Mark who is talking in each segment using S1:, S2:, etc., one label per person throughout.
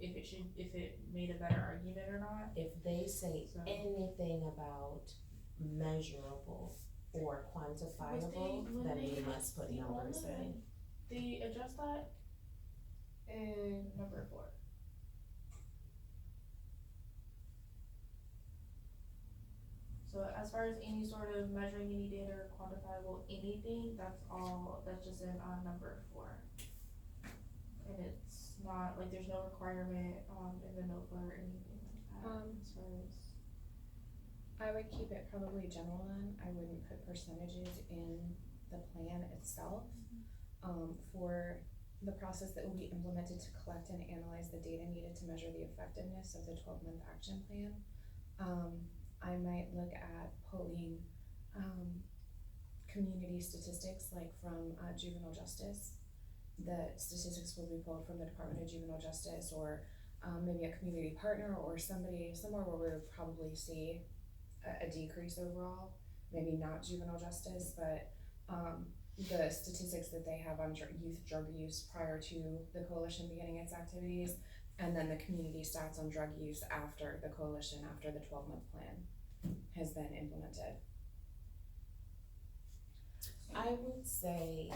S1: if it made a better argument or not.
S2: If they say
S1: So-
S2: anything about measurable or quantifiable,
S1: When
S2: then
S1: they
S2: we must put numbers in.
S1: They address that in number 4. So as far as any sort of measuring any data or quantifiable anything, that's just in on number 4. And it's not, like, there's no requirement, in the NOFA or anything like that, as far as.
S3: I would keep it probably general then, I wouldn't put percentages in the plan itself. For the process that will be implemented to collect and analyze the data needed to measure the effectiveness of the 12-month action plan. I might look at pulling, community statistics, like from, juvenile justice. The statistics will be pulled from the Department of Juvenile Justice, or, maybe a community partner, or somewhere where we would probably see a decrease overall, maybe not juvenile justice, but the statistics that they have on youth drug use prior to the coalition beginning its activities, and then the community stats on drug use after the coalition, after the 12-month plan has been implemented.
S2: I would say,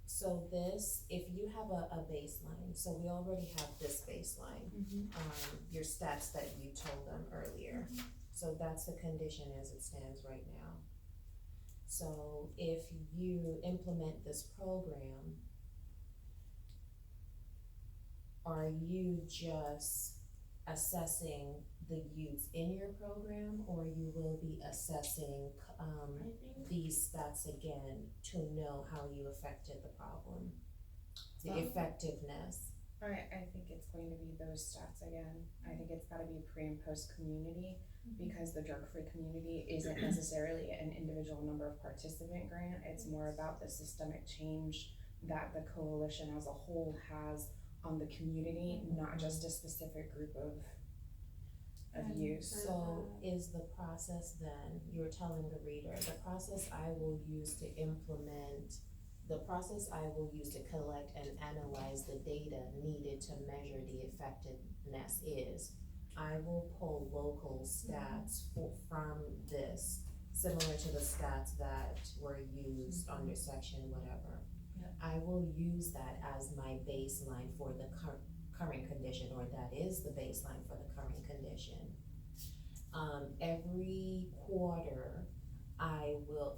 S2: so this, if you have a baseline, so we already have this baseline, your stats that you told them earlier. So that's the condition as it stands right now. So if you implement this program, are you just assessing the youth in your program, or you will be assessing these stats again to know how you affected the problem, the effectiveness?
S3: I think it's going to be those stats again. I think it's gotta be pre and post community, because the drug-free community isn't necessarily an individual number of participant grant, it's more about the systemic change that the coalition as a whole has on the community, not just a specific group of youth.
S2: So is the process then, you're telling the reader, the process I will use to implement, the process I will use to collect and analyze the data needed to measure the effectiveness is, I will pull local stats from this, similar to the stats that were used under section whatever. I will use that as my baseline for the current condition, or that is the baseline for the current condition. Every quarter, I will,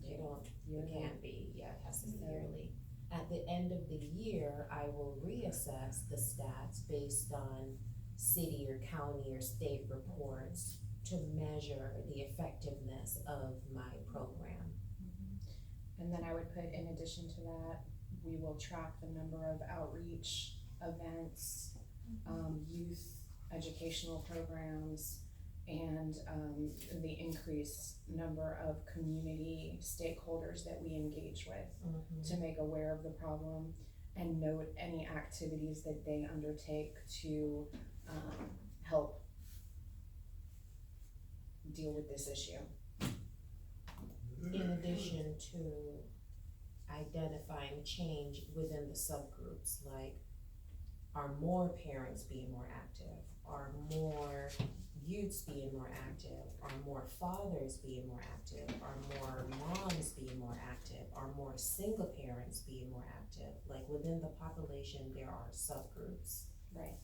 S2: it can't be, it has to be yearly. At the end of the year, I will reassess the stats based on city or county or state reports to measure the effectiveness of my program.
S3: And then I would put, in addition to that, we will track the number of outreach events, youth educational programs, and the increased number of community stakeholders that we engage with to make aware of the problem, and note any activities that they undertake to help deal with this issue.
S2: In addition to identifying change within the subgroups, like, are more parents being more active? Are more youths being more active? Are more fathers being more active? Are more moms being more active? Are more single parents being more active? Like, within the population, there are subgroups.
S3: Right.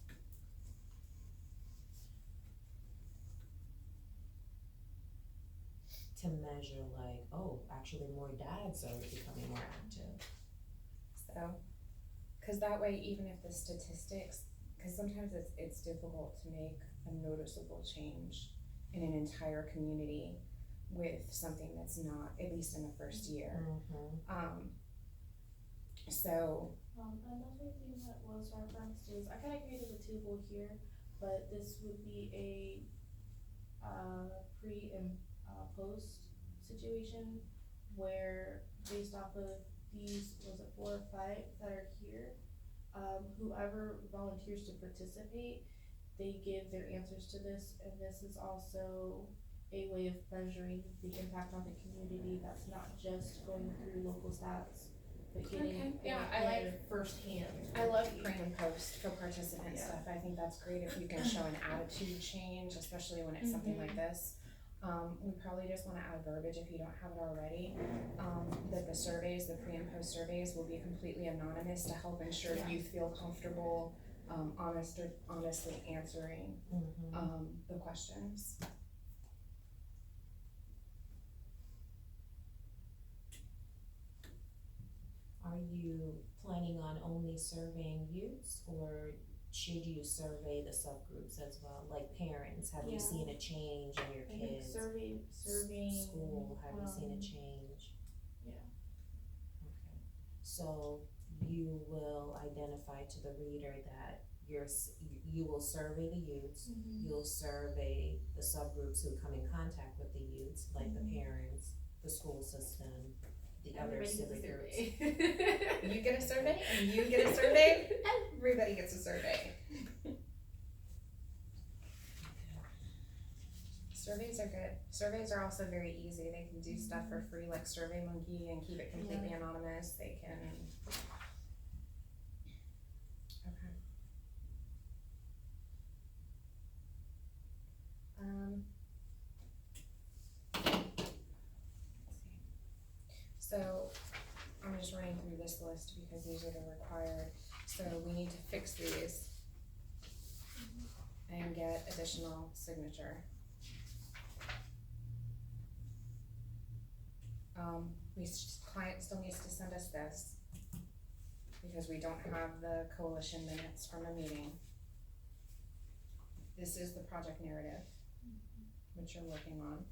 S2: To measure, like, oh, actually more dads are becoming more active.
S3: So, cause that way, even if the statistics, cause sometimes it's difficult to make a noticeable change in an entire community with something that's not, at least in the first year. So.
S1: Another thing that was referenced is, I kinda created a table here, but this would be a pre and post situation, where based off of these, was it 4 or 5 that are here, whoever volunteers to participate, they give their answers to this, and this is also a way of measuring the impact on the community that's not just going through local stats, but getting
S3: Okay, yeah, I like
S1: firsthand.
S3: I love participant
S1: Yeah.
S3: stuff, I think that's great if you can show an attitude change, especially when it's something like this. We probably just wanna add verbiage if you don't have it already, that the surveys, the pre and post surveys will be completely anonymous to help ensure
S1: Yeah.
S3: youth feel comfortable, honestly answering, the questions.
S2: Are you planning on only surveying youths, or should you survey the subgroups as well, like parents? Have you
S1: Yeah.
S2: seen a change in your
S1: I think
S2: kids?
S1: surveying.
S2: School, have you seen a change?
S1: Yeah.
S2: Okay, so you will identify to the reader that you will survey the youths, you'll survey the subgroups who come in contact with the youths, like the parents, the school system, the other civic groups.
S3: You get a survey, and you get a survey, everybody gets a survey. Surveys are good. Surveys are also very easy. They can do stuff for free, like SurveyMonkey, and keep it completely anonymous. They can. Okay. Let's see. So I'm just running through this list because these are the required. So we need to fix these and get additional signature. Client still needs to send us this because we don't have the coalition minutes from a meeting. This is the project narrative, which you're working on.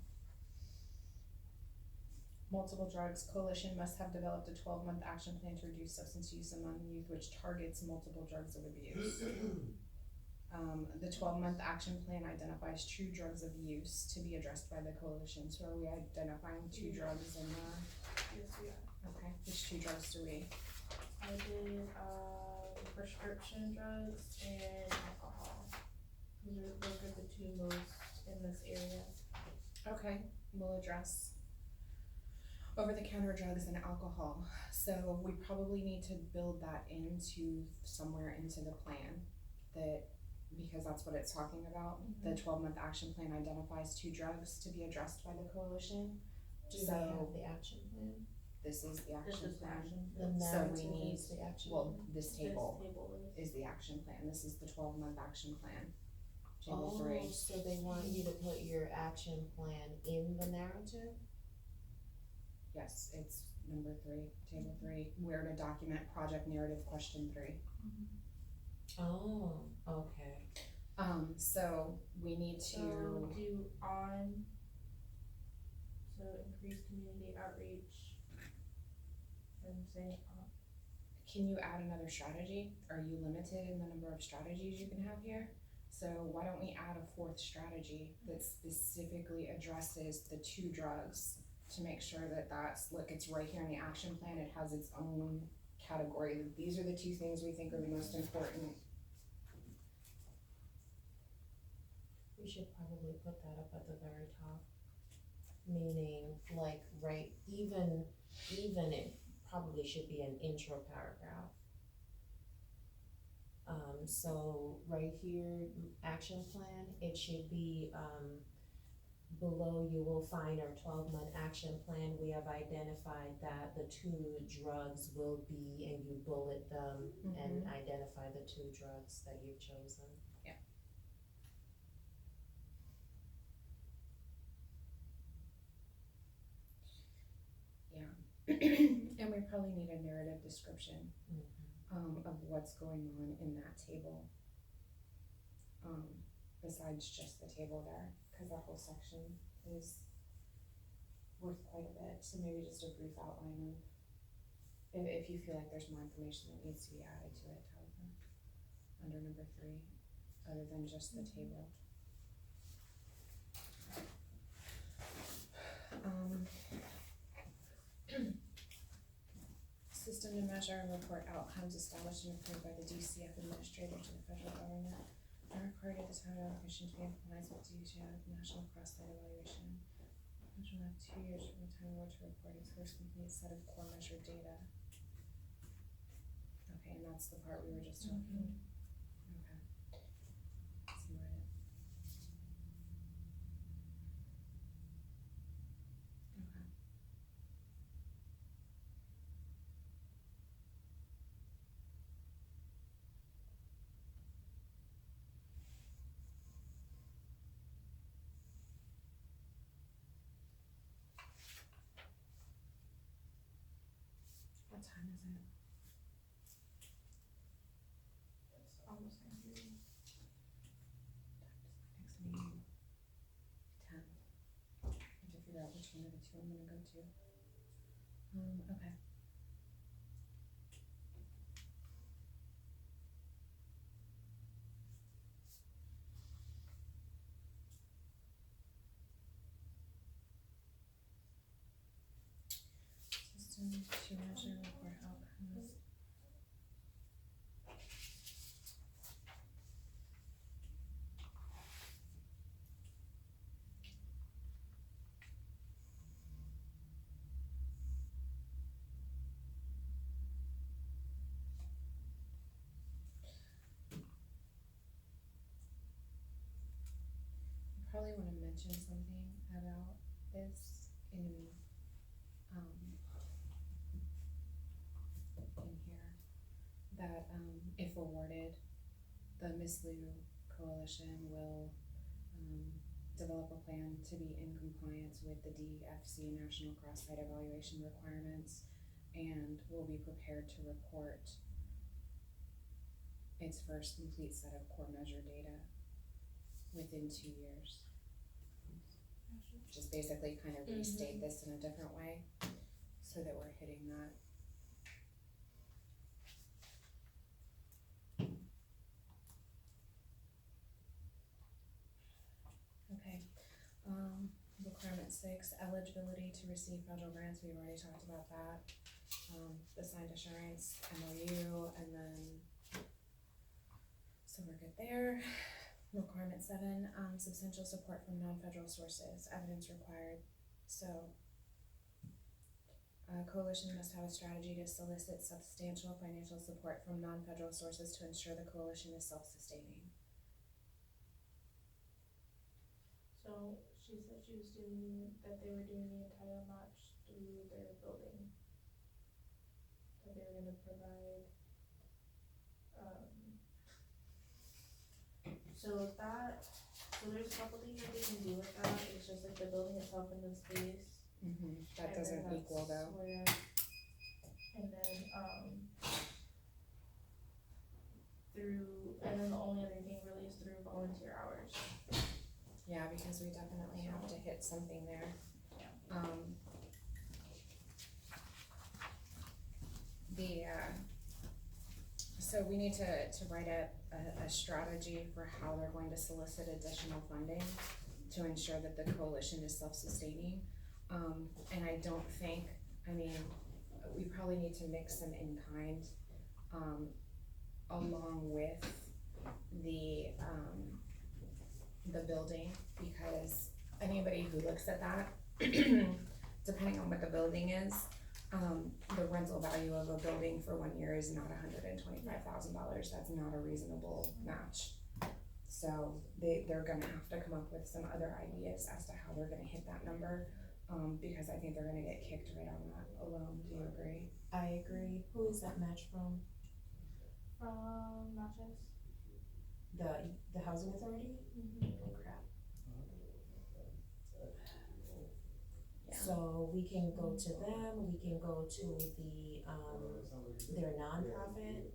S3: Multiple drugs, coalition must have developed a 12-month action plan to reduce substance use among youth, which targets multiple drugs of abuse. The 12-month action plan identifies true drugs of use to be addressed by the coalition. So are we identifying two drugs in the?
S1: Yes, we are.
S3: Okay, which two drugs do we?
S1: I did, prescription drugs and alcohol. Those are the two most in this area.
S3: Okay, we'll address over-the-counter drugs and alcohol. So we probably need to build that into somewhere into the plan, because that's what it's talking about. The 12-month action plan identifies two drugs to be addressed by the coalition.
S2: Do they have the action plan?
S3: This is the
S1: This
S3: action
S1: is the
S3: plan.
S1: action.
S2: The
S3: So we
S2: narrative
S3: need-
S2: is the action
S3: Well,
S2: plan?
S3: this
S1: This
S3: table
S1: table
S3: is the action plan. This is the 12-month action plan. Table 3.
S2: Oh, so they want you to put your action plan in the narrative?
S3: Yes, it's number 3, table 3, where to document project narrative question 3.
S2: Oh, okay.
S3: So we need
S1: So
S3: to,
S1: do on, so increase community outreach. And say on.
S3: can you add another strategy? Are you limited in the number of strategies you can have here? So why don't we add a 4th strategy that specifically addresses the 2 drugs to make sure that it's right here in the action plan. It has its own category. These are the 2 things we think are the most important.
S2: We should probably put that up at the very top. Meaning, like, right, even it probably should be an intro paragraph. So right here, action plan, it should be, below you will find our 12-month action plan. We have identified that the 2 drugs will be, and you bullet them and identify the 2 drugs that you've chosen.
S3: Yeah. And we probably need a narrative description of what's going on in that table. Besides just the table there, because that whole section is worth quite a bit. So maybe just a brief outline of, if you feel like there's more information that needs to be added to it, Tabitha, under number 3, other than just the table. System to measure and report outcomes established and approved by the DCF administrator to the federal government are required at the time of allocation to be in compliance with DCF National Cross-Site Evaluation. Which will have 2 years from the time award to report its first complete set of core measured data. Okay, and that's the part we were just talking time is it?
S1: It's almost 9:30.
S3: Next meeting. 10. I have to figure out which one of the two I'm gonna go to. Okay. System to measure report outcomes. I probably wanna mention something about this um, in here. That, if awarded, the Miss Lou Coalition will, develop a plan to be in compliance with the DFC National Cross-Site Evaluation requirements and will be prepared to report its first complete set of core measure data within 2 years. Just basically kind of restate this in a different way so that we're hitting that. Okay, requirement 6, eligibility to receive federal grants, we've already talked about that. The signed assurance, MOU, and then, so we're good there. Requirement 7, substantial support from non-federal sources, evidence required. So, coalition must have a strategy to solicit substantial financial support from non-federal sources to ensure the coalition is self-sustaining.
S1: So she said she was doing, that they were doing the entire match through their building. That they were gonna provide, so that, so there's a couple things that they can do with that, it's just like the building itself in the space.
S3: That
S1: And
S3: doesn't
S1: then
S3: equal
S1: that's
S3: though.
S1: where, and then, and then the only other thing really is through volunteer hours.
S3: Yeah, because we definitely have to hit something there.
S1: Yeah.
S3: So we need to write a strategy for how they're going to solicit additional funding to ensure that the coalition is self-sustaining. And I don't think, we probably need to mix some in-kind, along with the building, because anybody who looks at that, depending on what the building is, the rental value of a building for 1 year is not $125,000, that's not a reasonable match. So they're gonna have to come up with some other ideas as to how they're gonna hit that number, because I think they're gonna get kicked right on that alone, do you agree?
S2: I agree. Who is that match from?
S1: From Natchez.
S2: The housing authority? Oh crap.
S3: Yeah.
S2: So we can go to them, we can go to the, their nonprofit.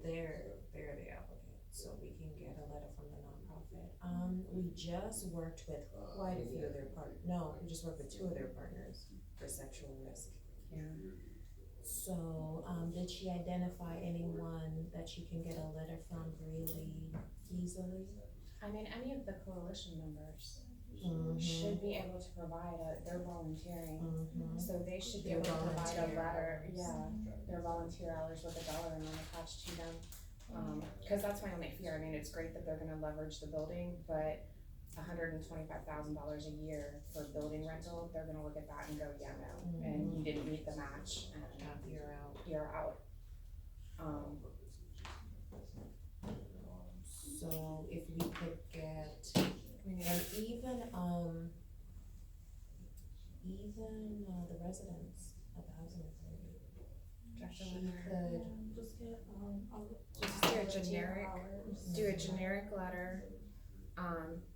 S2: They're the applicant, so we can get a letter from the nonprofit. We just worked with quite a few of their we just worked with 2 of their partners for sexual risk.
S3: Yeah.
S2: So, did she identify anyone that she can get a letter from really easily?
S3: Any of the coalition members should be able to provide they're volunteering, so they should be able to provide a letter, their volunteer hours with a dollar amount attached to them. Cause that's my only fear, it's great that they're gonna leverage the building, but $125,000 a year for building rental, they're gonna look at that and go, yeah, no, and you didn't meet the match, and you're out.
S2: So if we could get, and even the residents of the housing authority,
S1: Just
S3: do a generic letter,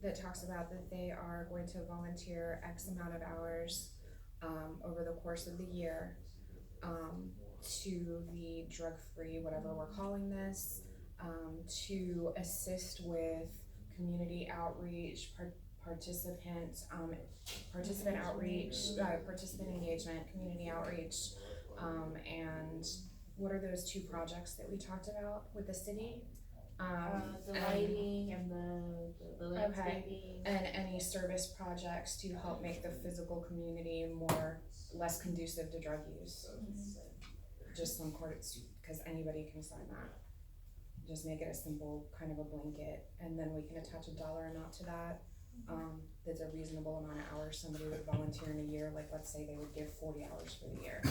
S3: that talks about that they are going to volunteer X amount of hours, over the course of the year, to the drug-free, whatever we're calling this, to assist with community outreach, participant outreach, participant engagement, community outreach, and what are those 2 projects that we talked about with the city?
S1: The lighting and the landscaping.
S3: And any service projects to help make the physical community less conducive to drug use. Just some courts, because anybody can sign that. Just make it a simple kind of a blanket, and then we can attach a dollar amount to that. That's a reasonable amount of hours somebody would volunteer in a year, like let's say they would give 40 hours for the year.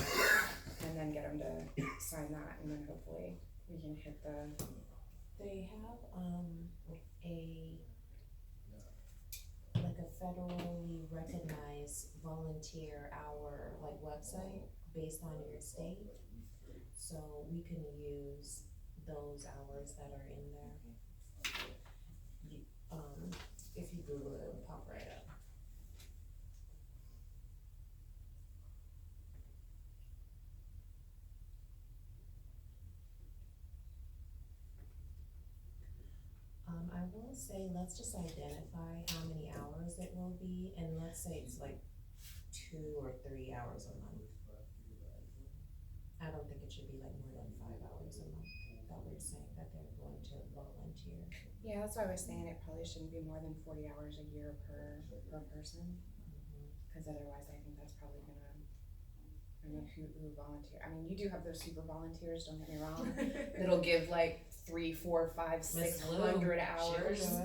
S3: And then get them to sign that, and then hopefully we can hit the.
S2: They have a federally recognized volunteer hour website based on your state. So we can use those hours that are in there. If you Google it, it'll pop right up. I will say, let's just identify how many hours it will be, and let's say it's 2 or 3 hours a month. I don't think it should be more than 5 hours a month that we're saying that they're going to volunteer.
S3: Yeah, that's what I was saying, it probably shouldn't be more than 40 hours a year per person, because otherwise I think that's probably gonna, who volunteer, you do have those super volunteers, don't get me wrong, that'll give 3, 4, 5, 600 hours.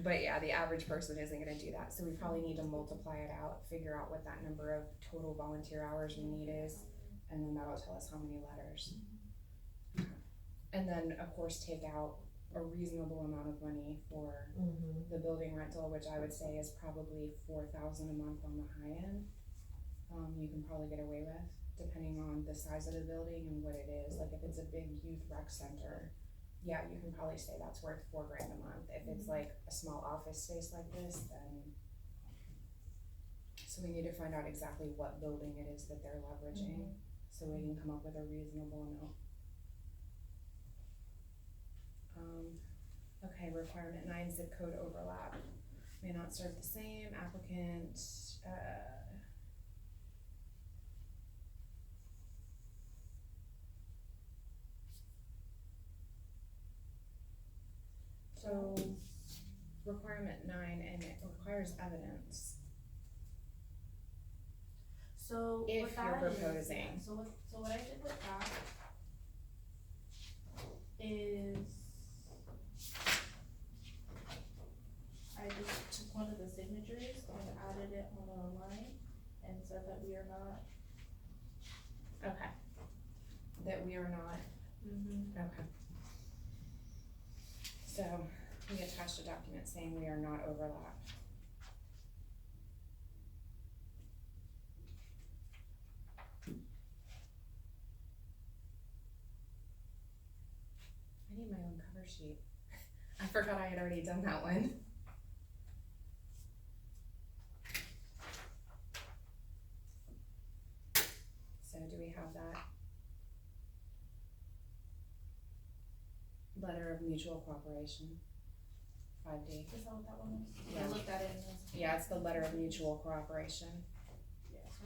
S3: But yeah, the average person isn't gonna do that, so we probably need to multiply it out, figure out what that number of total volunteer hours we need is, and then that'll tell us how many letters. And then, of course, take out a reasonable amount of money for the building rental, which I would say is probably $4,000 a month on the high end. You can probably get away with, depending on the size of the building and what it is. If it's a big youth rec center, yeah, you can probably say that's worth $4,000 a month. If it's a small office space like this, then. So we need to find out exactly what building it is that they're leveraging, so we can come up with a reasonable amount. Okay, requirement 9, zip code overlap. May not serve the same applicant, so requirement 9, and it requires evidence.
S1: So
S3: If
S1: what that
S3: you're
S1: is,
S3: proposing.
S1: so what I did with that is I just took one of the signatures and added it on a line and said that we are not.
S3: Okay. That we are not. Okay. So we attached a document saying we are not overlapped. I need my own cover sheet. I forgot I had already done that one. So do we have that? Letter of mutual cooperation, 5D.
S1: Is that what that one was?
S3: Yeah.
S1: I looked at it and it was.
S3: Yeah, it's the letter of mutual cooperation,
S1: Yeah, so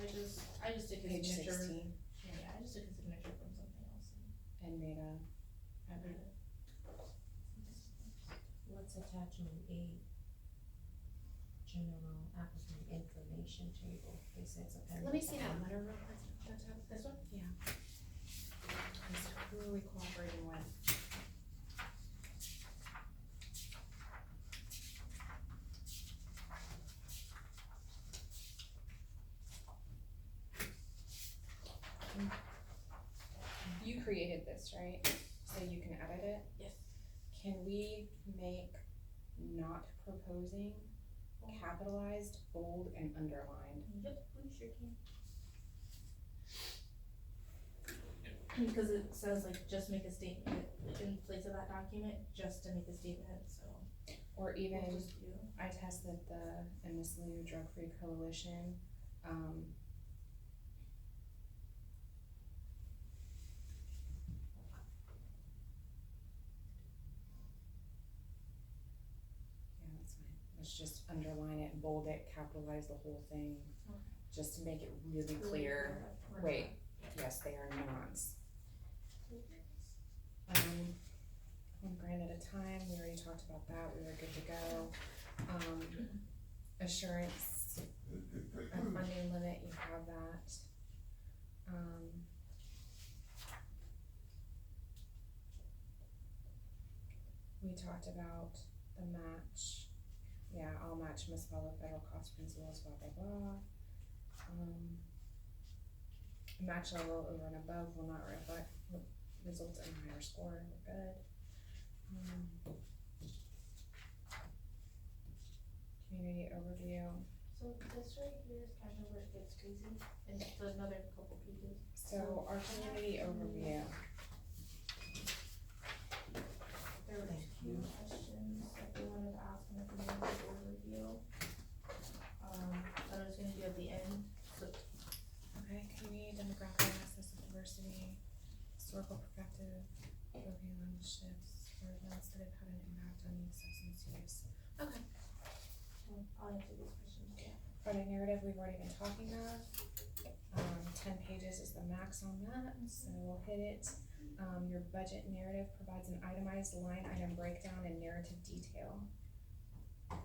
S1: I just took a
S3: page
S1: signature.
S3: 16,
S1: Yeah, I just took a signature from something else.
S3: and made a,
S2: What's attachment 8? General applicant information table. They say it's appendix.
S3: let me see that letter real quick. This one? Yeah. Who are we cooperating with? You created this, right? So you can edit it?
S1: Yes.
S3: Can we make not proposing capitalized, bold, and underlined?
S1: Yep, we sure can. Because it says just make a statement in place of that document, just to make a statement, so.
S3: Or even,
S1: We'll just do,
S3: I tested the Miscellaneous Drug Free Coalition, yeah, that's fine, let's just underline it, bold it, capitalize the whole thing,
S1: Okay.
S3: just to make it really clear.
S1: We're
S3: Wait, yes, they are not.
S1: not.
S3: 1 grant at a time, we already talked about that, we were good to go. Assurance, a funding limit, you have that. We talked about the match, yeah, all match must follow federal cost principles, blah, blah, blah. Match level over and above will not result in a higher score, we're good. Community overview,
S1: So this right here is kind of where it gets crazy, and it's another couple pages.
S3: so our community overview,
S1: There were two questions that they wanted to ask in the community overview. That I was gonna do at the end, so
S3: okay, community demographic analysis of diversity, historical perspective, overview on shifts, or events that have had an impact on youth substance use. Okay,
S1: I'll answer these questions, yeah.
S3: project narrative, we've already been talking about. 10 pages is the max on that, so we'll hit it. Your budget narrative provides an itemized line item breakdown and narrative detail. Okay.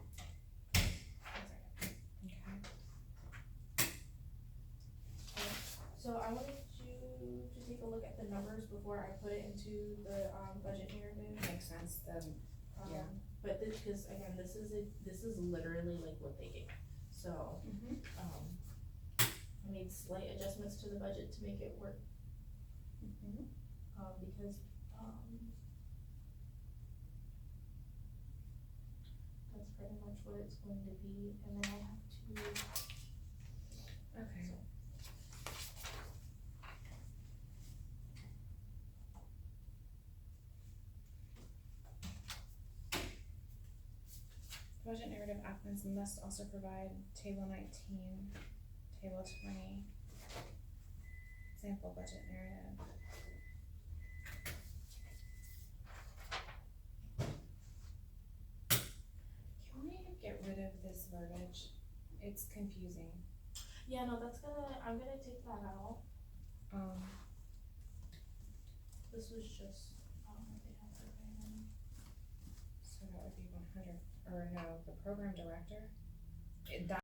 S1: So I wanted you to take a look at the numbers before I put it into the, budget narrative.
S3: Makes sense, yeah.
S1: But this, cause again, this is literally like what they gave, so, I made slight adjustments to the budget to make it work, because, that's pretty much what it's going to be, and then I have to,
S3: Okay. Budget narrative applicants must also provide table 19, table 20, sample budget narrative. Can we get rid of this verbiage? It's confusing.
S1: yeah, no, I'm gonna take that out, this was just, they have to pay them.
S3: So that would be 100, or no, the program director, that